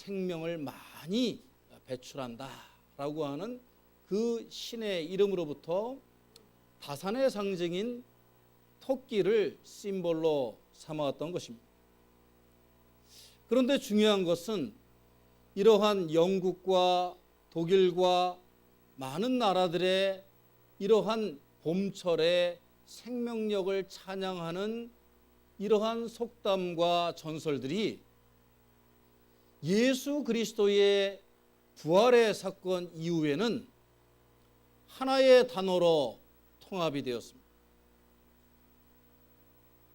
생명을 많이 배출한다라고 하는 그 신의 이름으로부터 다산의 상징인 토끼를 심볼로 삼아왔던 것입니다. 그런데 중요한 것은 이러한 영국과 독일과 많은 나라들의 이러한 봄철의 생명력을 찬양하는 이러한 속담과 전설들이 예수 그리스도의 부활의 사건 이후에는 하나의 단어로 통합이 되었습니다.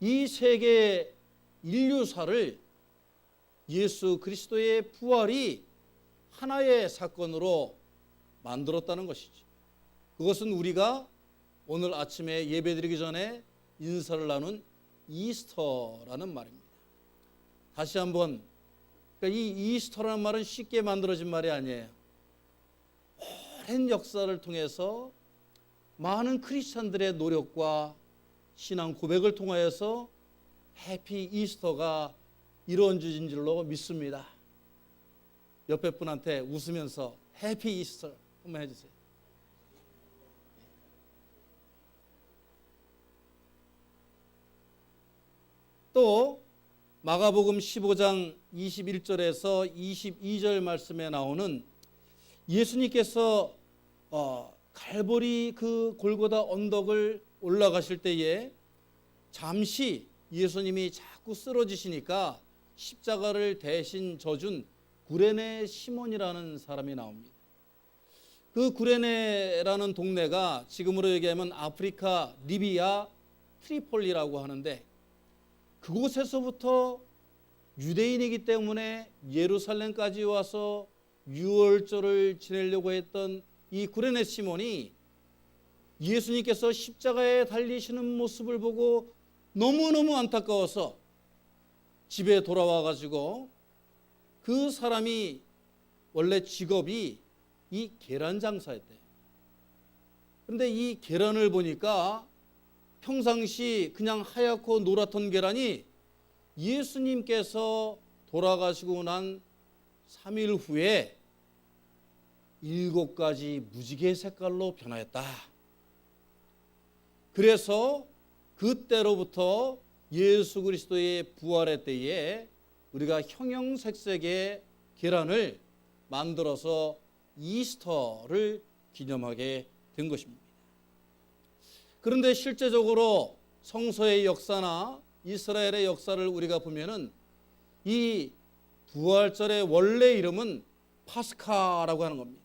이 세계 인류사를 예수 그리스도의 부활이 하나의 사건으로 만들었다는 것이죠. 그것은 우리가 오늘 아침에 예배드리기 전에 인사를 나눈 이스터라는 말입니다. 다시 한번, 그러니까 이 이스터라는 말은 쉽게 만들어진 말이 아니에요. 오랜 역사를 통해서 많은 크리스찬들의 노력과 신앙 고백을 통하여서 해피 이스터가 이루어진 줄로 믿습니다. 옆에 분한테 웃으면서 해피 이스터 한번 해주세요. 또 마가복음 15장 21절에서 22절 말씀에 나오는 예수님께서 갈보리 그 골고다 언덕을 올라가실 때에 잠시 예수님이 자꾸 쓰러지시니까 십자가를 대신 져준 구레네 시몬이라는 사람이 나옵니다. 그 구레네라는 동네가 지금으로 얘기하면 아프리카 리비아 트리폴리라고 하는데, 그곳에서부터 유대인이기 때문에 예루살렘까지 와서 유월절을 지내려고 했던 이 구레네 시몬이 예수님께서 십자가에 달리시는 모습을 보고 너무너무 안타까워서 집에 돌아와 가지고, 그 사람이 원래 직업이 이 계란 장사였대요. 그런데 이 계란을 보니까 평상시 그냥 하얗고 노랗던 계란이 예수님께서 돌아가시고 난 3일 후에 7가지 무지개 색깔로 변하였다. 그래서 그때로부터 예수 그리스도의 부활의 때에 우리가 형형색색의 계란을 만들어서 이스터를 기념하게 된 것입니다. 그런데 실제적으로 성서의 역사나 이스라엘의 역사를 우리가 보면은 이 부활절의 원래 이름은 파스카라고 하는 겁니다.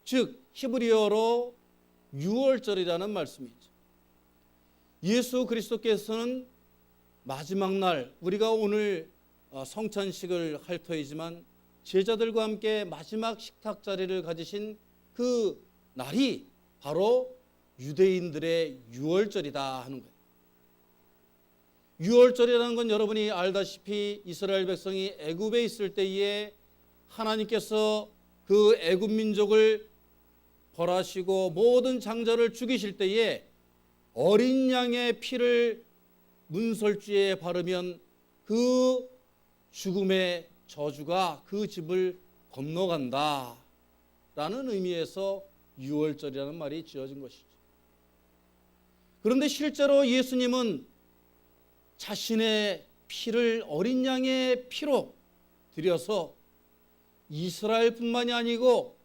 즉 히브리어로 유월절이라는 말씀이죠. 예수 그리스도께서는 마지막 날, 우리가 오늘 성찬식을 할 터이지만 제자들과 함께 마지막 식탁 자리를 가지신 그 날이 바로 유대인들의 유월절이다 하는 거예요. 유월절이라는 건 여러분이 알다시피 이스라엘 백성이 애굽에 있을 때에 하나님께서 그 애굽 민족을 벌하시고 모든 장자를 죽이실 때에 어린 양의 피를 문설주에 바르면 그 죽음의 저주가 그 집을 건너간다 라는 의미에서 유월절이라는 말이 지어진 것이죠. 그런데 실제로 예수님은 자신의 피를 어린 양의 피로 들여서 이스라엘뿐만이 아니고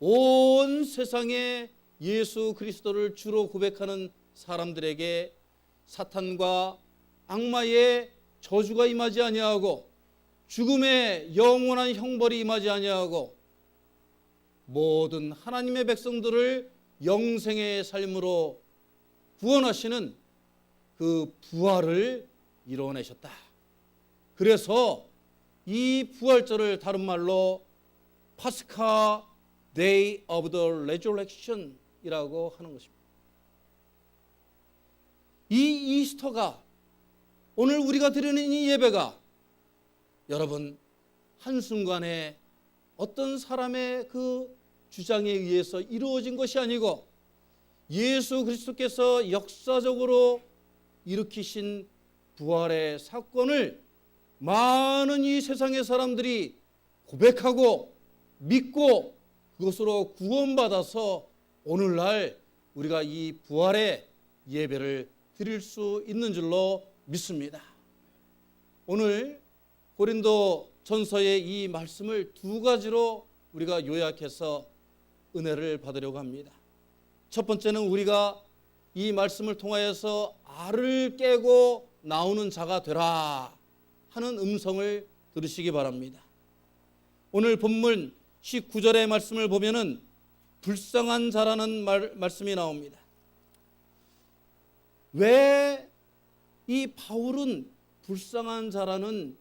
온 세상에 예수 그리스도를 주로 고백하는 사람들에게 사탄과 악마의 저주가 임하지 아니하고 죽음의 영원한 형벌이 임하지 아니하고 모든 하나님의 백성들을 영생의 삶으로 구원하시는 그 부활을 이루어내셨다. 그래서 이 부활절을 다른 말로 파스카 Day of the Resurrection 이라고 하는 것입니다. 이 이스터가, 오늘 우리가 드리는 이 예배가 여러분 한순간에 어떤 사람의 그 주장에 의해서 이루어진 것이 아니고 예수 그리스도께서 역사적으로 일으키신 부활의 사건을 많은 이 세상의 사람들이 고백하고 믿고 그것으로 구원받아서 오늘날 우리가 이 부활의 예배를 드릴 수 있는 줄로 믿습니다. 오늘 고린도 전서의 이 말씀을 두 가지로 우리가 요약해서 은혜를 받으려고 합니다. 첫 번째는 우리가 이 말씀을 통하여서 알을 깨고 나오는 자가 되라 하는 음성을 들으시기 바랍니다. 오늘 본문 19절의 말씀을 보면은 불쌍한 자라는 말씀이 나옵니다. 왜 이 바울은 불쌍한 자라는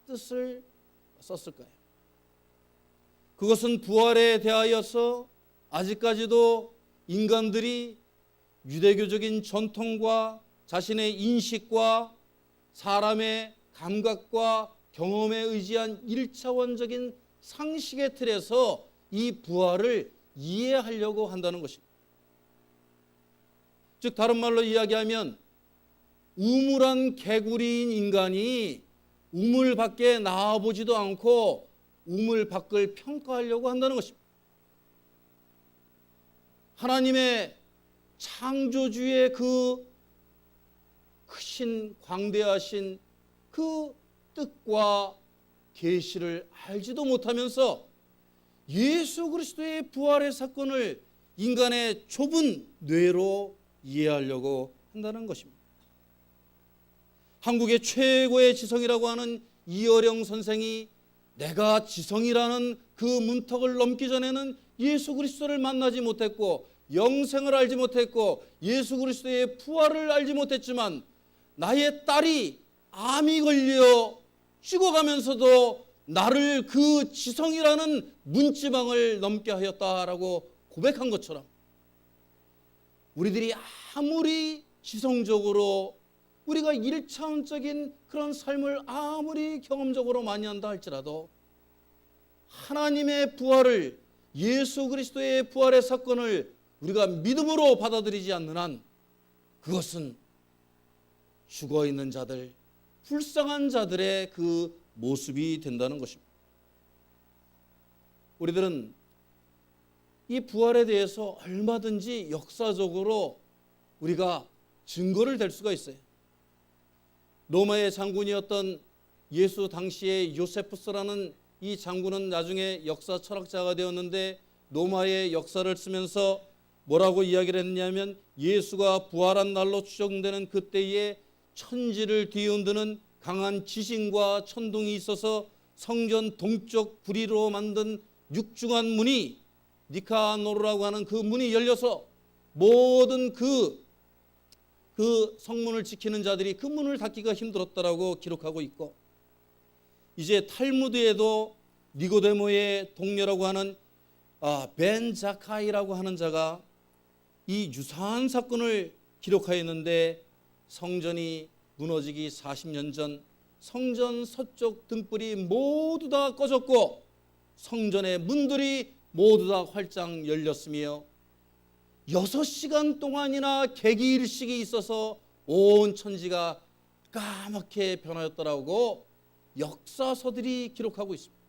뜻을 썼을까요? 그것은 부활에 대하여서 아직까지도 인간들이 유대교적인 전통과 자신의 인식과 사람의 감각과 경험에 의지한 1차원적인 상식의 틀에서 이 부활을 이해하려고 한다는 것입니다. 즉 다른 말로 이야기하면 우물한 개구리인 인간이 우물 밖에 나와보지도 않고 우물 밖을 평가하려고 한다는 것입니다. 하나님의 창조주의 그 크신 광대하신 그 뜻과 계시를 알지도 못하면서 예수 그리스도의 부활의 사건을 인간의 좁은 뇌로 이해하려고 한다는 것입니다. 한국의 최고의 지성이라고 하는 이어령 선생이 내가 지성이라는 그 문턱을 넘기 전에는 예수 그리스도를 만나지 못했고 영생을 알지 못했고 예수 그리스도의 부활을 알지 못했지만 나의 딸이 암이 걸려 죽어가면서도 나를 그 지성이라는 문지방을 넘게 하였다라고 고백한 것처럼 우리들이 아무리 지성적으로 우리가 1차원적인 그런 삶을 아무리 경험적으로 많이 한다 할지라도 하나님의 부활을 예수 그리스도의 부활의 사건을 우리가 믿음으로 받아들이지 않는 한 그것은 죽어있는 자들, 불쌍한 자들의 그 모습이 된다는 것입니다. 우리들은 이 부활에 대해서 얼마든지 역사적으로 우리가 증거를 댈 수가 있어요. 로마의 장군이었던 예수 당시의 요세푸스라는 이 장군은 나중에 역사 철학자가 되었는데 로마의 역사를 쓰면서 뭐라고 이야기를 했냐면 예수가 부활한 날로 추정되는 그때에 천지를 뒤흔드는 강한 지진과 천둥이 있어서 성전 동쪽 부리로 만든 육중한 문이 니카노르라고 하는 그 문이 열려서 모든 그 성문을 지키는 자들이 그 문을 닫기가 힘들었다라고 기록하고 있고 이제 탈무드에도 니고데모의 동료라고 하는 벤 자카이라고 하는 자가 이 유사한 사건을 기록하였는데 성전이 무너지기 40년 전 성전 서쪽 등불이 모두 다 꺼졌고 성전의 문들이 모두 다 활짝 열렸으며 6시간 동안이나 개기일식이 있어서 온 천지가 까맣게 변하였더라고 역사서들이 기록하고 있습니다.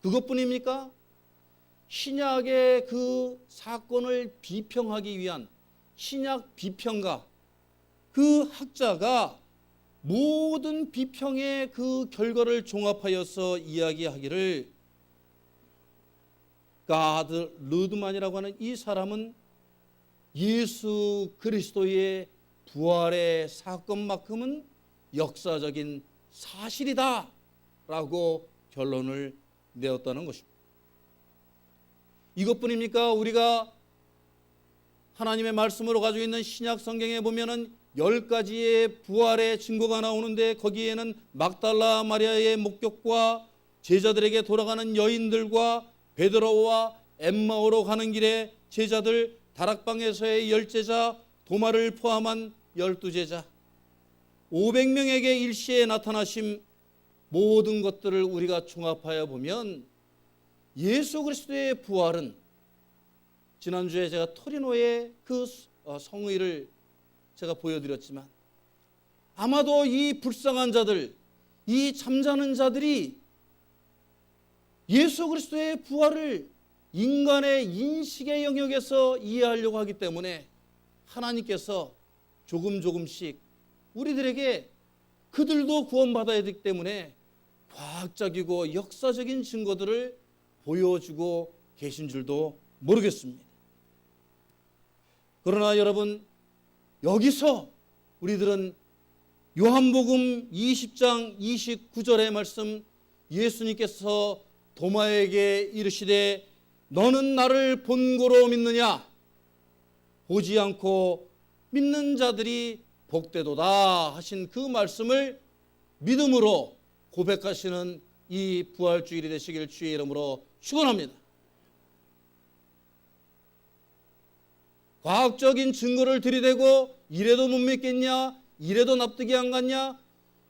그것뿐입니까? 신약의 그 사건을 비평하기 위한 신약 비평가 그 학자가 모든 비평의 그 결과를 종합하여서 이야기하기를 가드 르드만이라고 하는 이 사람은 예수 그리스도의 부활의 사건만큼은 역사적인 사실이다 라고 결론을 내었다는 것입니다. 이것뿐입니까? 우리가 하나님의 말씀으로 가지고 있는 신약 성경에 보면은 10가지의 부활의 증거가 나오는데 거기에는 막달라 마리아의 목격과 제자들에게 돌아가는 여인들과 베드로와 엠마오로 가는 길에 제자들, 다락방에서의 10제자, 도마를 포함한 12제자, 500명에게 일시에 나타나심 모든 것들을 우리가 종합하여 보면 예수 그리스도의 부활은 지난주에 제가 토리노의 그 성의를 제가 보여드렸지만 아마도 이 불쌍한 자들, 이 잠자는 자들이 예수 그리스도의 부활을 인간의 인식의 영역에서 이해하려고 하기 때문에 하나님께서 조금씩 우리들에게 그들도 구원받아야 되기 때문에 과학적이고 역사적인 증거들을 보여주고 계신 줄도 모르겠습니다. 그러나 여러분, 여기서 우리들은 요한복음 20장 29절의 말씀, 예수님께서 도마에게 이르시되 너는 나를 본고로 믿느냐? 보지 않고 믿는 자들이 복되도다 하신 그 말씀을 믿음으로 고백하시는 이 부활주일이 되시길 주의 이름으로 축원합니다. 과학적인 증거를 들이대고 이래도 못 믿겠냐? 이래도 납득이 안 갔냐?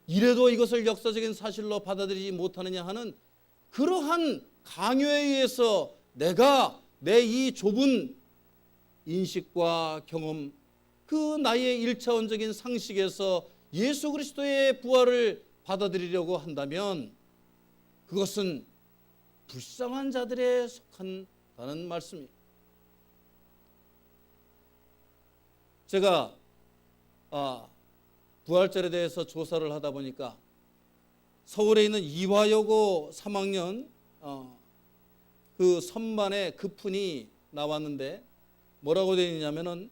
이래도 이것을 역사적인 사실로 받아들이지 못하느냐 하는 그러한 강요에 의해서 내가 내 이 좁은 인식과 경험, 그 나의 일차원적인 상식에서 예수 그리스도의 부활을 받아들이려고 한다면 그것은 불쌍한 자들에 속한다는 말씀입니다. 제가 부활절에 대해서 조사를 하다 보니까 서울에 있는 이화여고 3학년 그 선반에 그 푼이 나왔는데 뭐라고 되어 있냐면은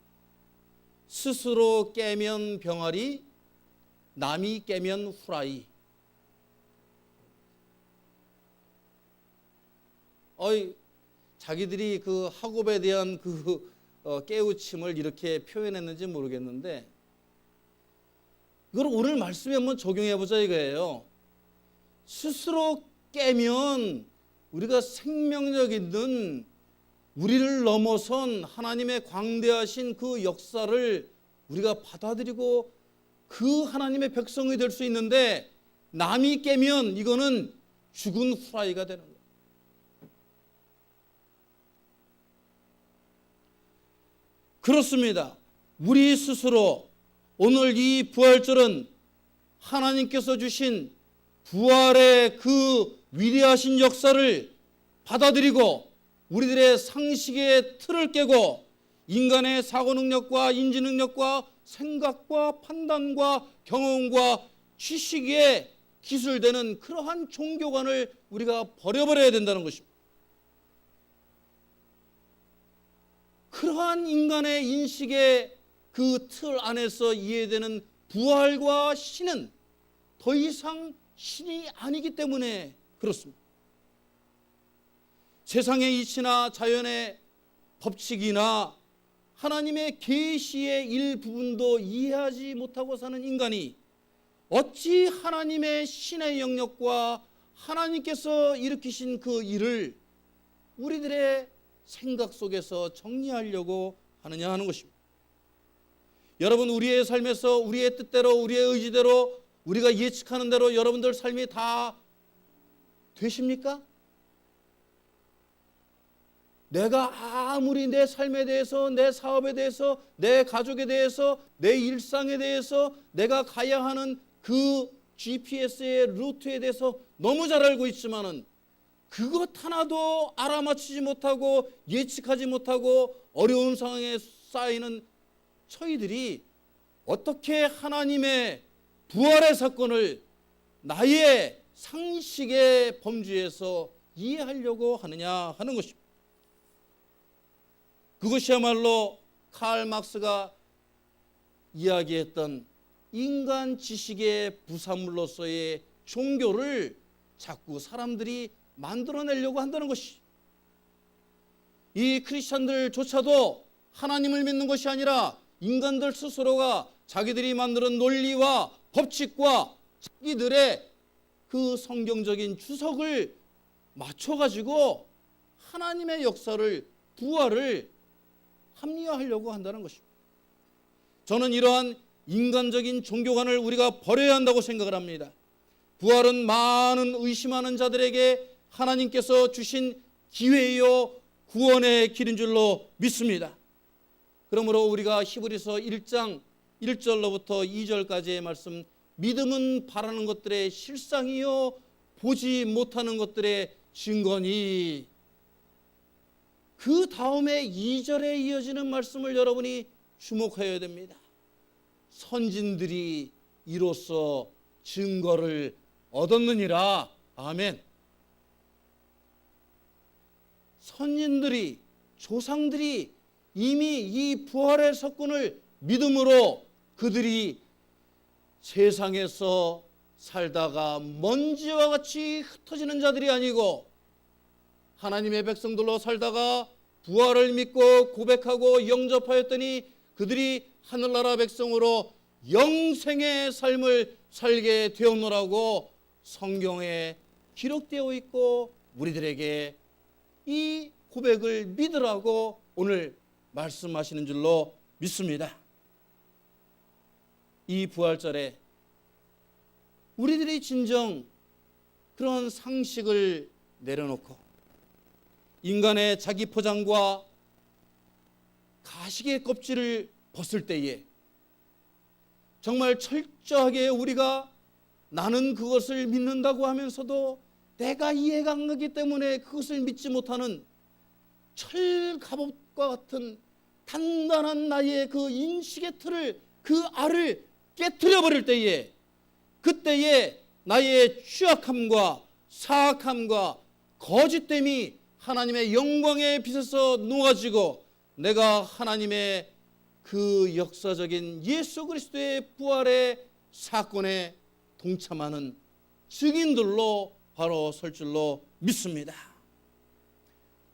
스스로 깨면 병아리, 남이 깨면 후라이. 자기들이 그 학업에 대한 그 깨우침을 이렇게 표현했는지 모르겠는데 이걸 오늘 말씀에 한번 적용해 보자 이거예요. 스스로 깨면 우리가 생명력 있는 우리를 넘어선 하나님의 광대하신 그 역사를 우리가 받아들이고 그 하나님의 백성이 될 수 있는데 남이 깨면 이거는 죽은 후라이가 되는 거예요. 그렇습니다. 우리 스스로 오늘 이 부활절은 하나님께서 주신 부활의 그 위대하신 역사를 받아들이고 우리들의 상식의 틀을 깨고 인간의 사고 능력과 인지 능력과 생각과 판단과 경험과 지식에 기술되는 그러한 종교관을 우리가 버려버려야 된다는 것입니다. 그러한 인간의 인식의 그 틀 안에서 이해되는 부활과 신은 더 이상 신이 아니기 때문에 그렇습니다. 세상의 이치나 자연의 법칙이나 하나님의 계시의 일부분도 이해하지 못하고 사는 인간이 어찌 하나님의 신의 영역과 하나님께서 일으키신 그 일을 우리들의 생각 속에서 정리하려고 하느냐 하는 것입니다. 여러분, 우리의 삶에서 우리의 뜻대로 우리의 의지대로 우리가 예측하는 대로 여러분들 삶이 다 되십니까? 내가 아무리 내 삶에 대해서, 내 사업에 대해서, 내 가족에 대해서, 내 일상에 대해서 내가 가야 하는 그 GPS의 루트에 대해서 너무 잘 알고 있지만은 그것 하나도 알아맞히지 못하고 예측하지 못하고 어려운 상황에 쌓이는 저희들이 어떻게 하나님의 부활의 사건을 나의 상식의 범주에서 이해하려고 하느냐 하는 것입니다. 그것이야말로 칼 막스가 이야기했던 인간 지식의 부산물로서의 종교를 자꾸 사람들이 만들어내려고 한다는 것이, 이 크리스천들조차도 하나님을 믿는 것이 아니라 인간들 스스로가 자기들이 만드는 논리와 법칙과 자기들의 그 성경적인 주석을 맞춰가지고 하나님의 역사를, 부활을 합리화하려고 한다는 것입니다. 저는 이러한 인간적인 종교관을 우리가 버려야 한다고 생각을 합니다. 부활은 많은 의심하는 자들에게 하나님께서 주신 기회요 구원의 길인 줄로 믿습니다. 그러므로 우리가 히브리서 1장 1절로부터 2절까지의 말씀, 믿음은 바라는 것들의 실상이요 보지 못하는 것들의 증거니, 그 다음에 2절에 이어지는 말씀을 여러분이 주목해야 됩니다. 선진들이 이로써 증거를 얻었느니라. 아멘. 선진들이, 조상들이 이미 이 부활의 석군을 믿음으로 그들이 세상에서 살다가 먼지와 같이 흩어지는 자들이 아니고 하나님의 백성들로 살다가 부활을 믿고 고백하고 영접하였더니 그들이 하늘나라 백성으로 영생의 삶을 살게 되었노라고 성경에 기록되어 있고, 우리들에게 이 고백을 믿으라고 오늘 말씀하시는 줄로 믿습니다. 이 부활절에 우리들이 진정 그런 상식을 내려놓고 인간의 자기 포장과 가식의 껍질을 벗을 때에 정말 철저하게 우리가 나는 그것을 믿는다고 하면서도 내가 이해가 안 가기 때문에 그것을 믿지 못하는 철갑옷과 같은 단단한 나의 그 인식의 틀을, 그 알을 깨트려 버릴 때에, 그때에 나의 취약함과 사악함과 거짓됨이 하나님의 영광의 빛에서 녹아지고 내가 하나님의 그 역사적인 예수 그리스도의 부활의 사건에 동참하는 증인들로 바로 설 줄로 믿습니다.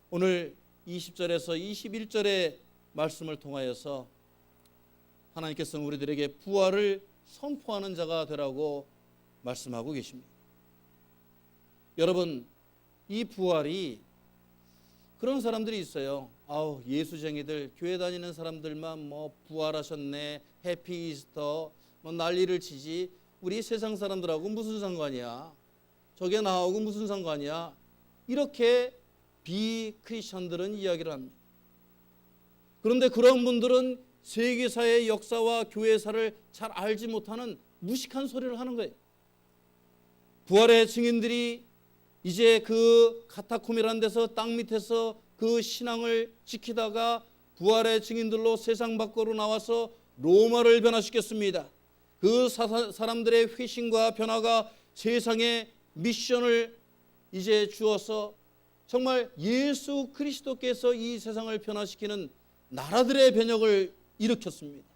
오늘 20절에서 21절의 말씀을 통하여서 하나님께서는 우리들에게 부활을 선포하는 자가 되라고 말씀하고 계십니다. 여러분, 이 부활이 그런 사람들이 있어요. 아우, 예수쟁이들, 교회 다니는 사람들만 뭐 부활하셨네, 해피 이스터, 뭐 난리를 치지, 우리 세상 사람들하고 무슨 상관이야, 저게 나하고 무슨 상관이야, 이렇게 비크리스천들은 이야기를 합니다. 그런데 그런 분들은 세계사의 역사와 교회사를 잘 알지 못하는 무식한 소리를 하는 거예요. 부활의 증인들이 이제 그 카타콤이라는 데서 땅 밑에서 그 신앙을 지키다가 부활의 증인들로 세상 밖으로 나와서 로마를 변화시켰습니다. 그 사람들의 회심과 변화가 세상에 미션을 이제 주어서 정말 예수 그리스도께서 이 세상을 변화시키는 나라들의 변혁을 일으켰습니다.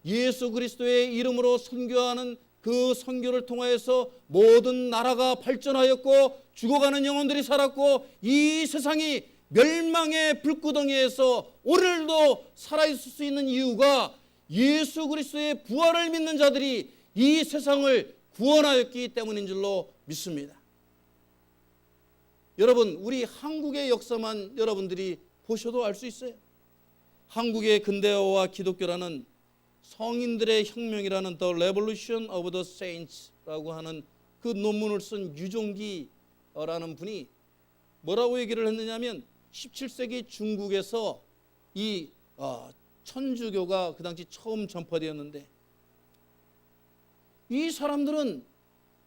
예수 그리스도의 이름으로 선교하는 그 선교를 통하여서 모든 나라가 발전하였고 죽어가는 영혼들이 살았고 이 세상이 멸망의 불구덩이에서 오늘도 살아있을 수 있는 이유가 예수 그리스도의 부활을 믿는 자들이 이 세상을 구원하였기 때문인 줄로 믿습니다. 여러분, 우리 한국의 역사만 여러분들이 보셔도 알 수 있어요. 한국의 근대화와 기독교라는 성인들의 혁명이라는 The Revolution of the Saints라고 하는 그 논문을 쓴 유종기라는 분이 뭐라고 얘기를 했느냐면 17세기 중국에서 이 천주교가 그 당시 처음 전파되었는데 이 사람들은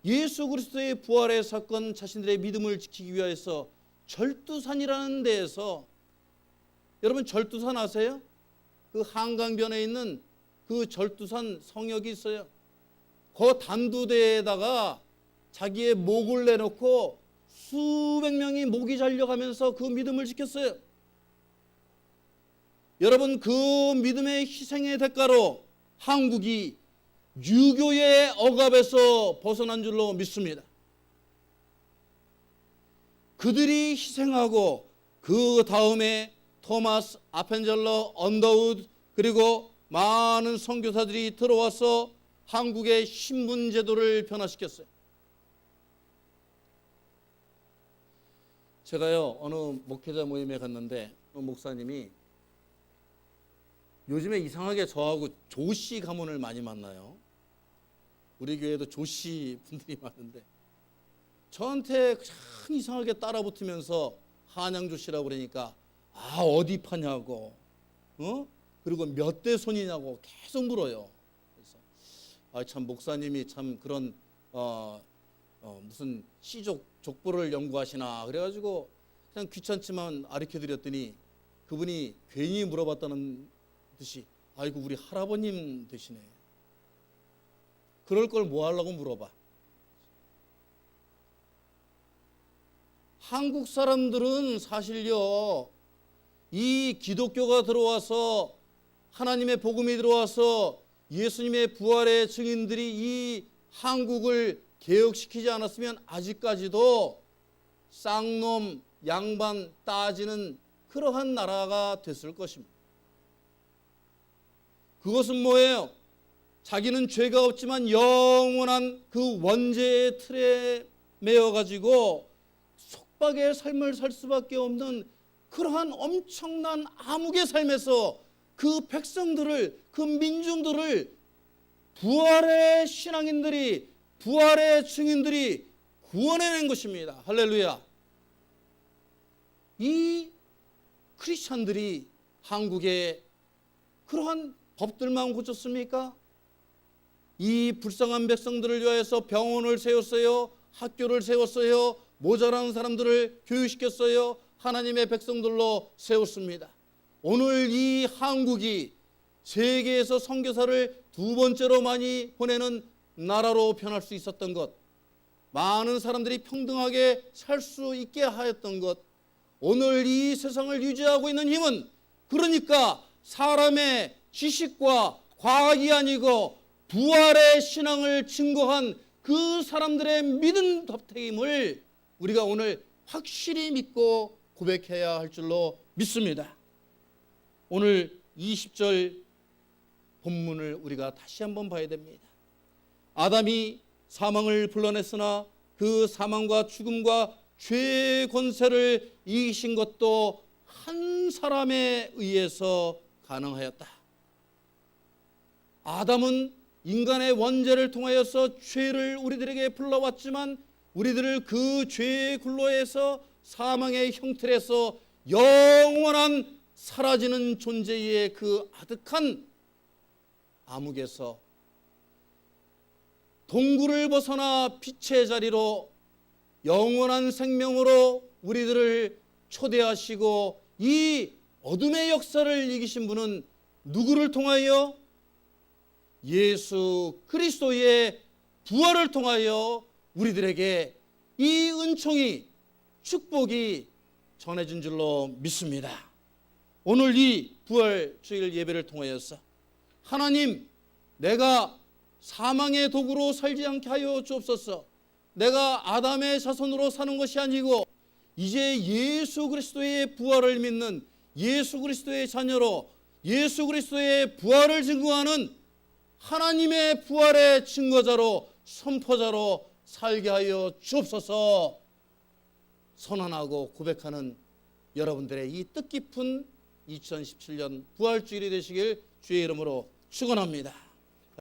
예수 그리스도의 부활의 사건, 자신들의 믿음을 지키기 위해서 절두산이라는 데에서, 여러분 절두산 아세요? 그 한강변에 있는 그 절두산 성역이 있어요. 그 단두대에다가 자기의 목을 내놓고 수백 명이 목이 잘려가면서 그 믿음을 지켰어요. 여러분, 그 믿음의 희생의 대가로 한국이 유교의 억압에서 벗어난 줄로 믿습니다. 그들이 희생하고 그 다음에 토마스 아펜젤러 언더우드 그리고 많은 선교사들이 들어와서 한국의 신분 제도를 변화시켰어요. 제가요 어느 목회자 모임에 갔는데 목사님이 요즘에 이상하게 저하고 조씨 가문을 많이 만나요. 우리 교회도 조씨 분들이 많은데 저한테 그냥 이상하게 따라붙으면서 한양조씨라고 그러니까 어디 파냐고 그리고 몇 대 손이냐고 계속 물어요. 참 목사님이 참 그런 무슨 시족 족보를 연구하시나 그래가지고 그냥 귀찮지만 가르쳐 드렸더니 그분이 괜히 물어봤다는 듯이 아이고 우리 할아버님 되시네. 그럴 걸 뭐 하려고 물어봐. 한국 사람들은 사실요, 이 기독교가 들어와서 하나님의 복음이 들어와서 예수님의 부활의 증인들이 이 한국을 개혁시키지 않았으면 아직까지도 쌍놈 양반 따지는 그러한 나라가 됐을 것입니다. 그것은 뭐예요? 자기는 죄가 없지만 영원한 그 원죄의 틀에 매여가지고 속박의 삶을 살 수밖에 없는 그러한 엄청난 암흑의 삶에서 그 백성들을, 그 민중들을 부활의 신앙인들이, 부활의 증인들이 구원해낸 것입니다. 할렐루야. 이 크리스찬들이 한국에 그러한 법들만 고쳤습니까? 이 불쌍한 백성들을 위하여서 병원을 세웠어요. 학교를 세웠어요. 모자란 사람들을 교육시켰어요. 하나님의 백성들로 세웠습니다. 오늘 이 한국이 세계에서 선교사를 두 번째로 많이 보내는 나라로 변할 수 있었던 것, 많은 사람들이 평등하게 살 수 있게 하였던 것, 오늘 이 세상을 유지하고 있는 힘은 그러니까 사람의 지식과 과학이 아니고 부활의 신앙을 증거한 그 사람들의 믿음 덕택임을 우리가 오늘 확실히 믿고 고백해야 할 줄로 믿습니다. 오늘 20절 본문을 우리가 다시 한번 봐야 됩니다. 아담이 사망을 불러냈으나 그 사망과 죽음과 죄의 권세를 이기신 것도 한 사람에 의해서 가능하였다. 아담은 인간의 원죄를 통하여서 죄를 우리들에게 불러왔지만 우리들을 그 죄의 굴로에서 사망의 형틀에서 영원한 사라지는 존재의 그 아득한 암흑에서 동굴을 벗어나 빛의 자리로 영원한 생명으로 우리들을 초대하시고 이 어둠의 역사를 이기신 분은 누구를 통하여? 예수 그리스도의 부활을 통하여 우리들에게 이 은총이, 축복이 전해진 줄로 믿습니다. 오늘 이 부활 주일 예배를 통하여서 하나님, 내가 사망의 도구로 살지 않게 하여 주옵소서. 내가 아담의 자손으로 사는 것이 아니고 이제 예수 그리스도의 부활을 믿는 예수 그리스도의 자녀로 예수 그리스도의 부활을 증거하는 하나님의 부활의 증거자로, 선포자로 살게 하여 주옵소서. 선언하고 고백하는 여러분들의 이 뜻깊은 2017년 부활주일이 되시길 주의 이름으로 축원합니다.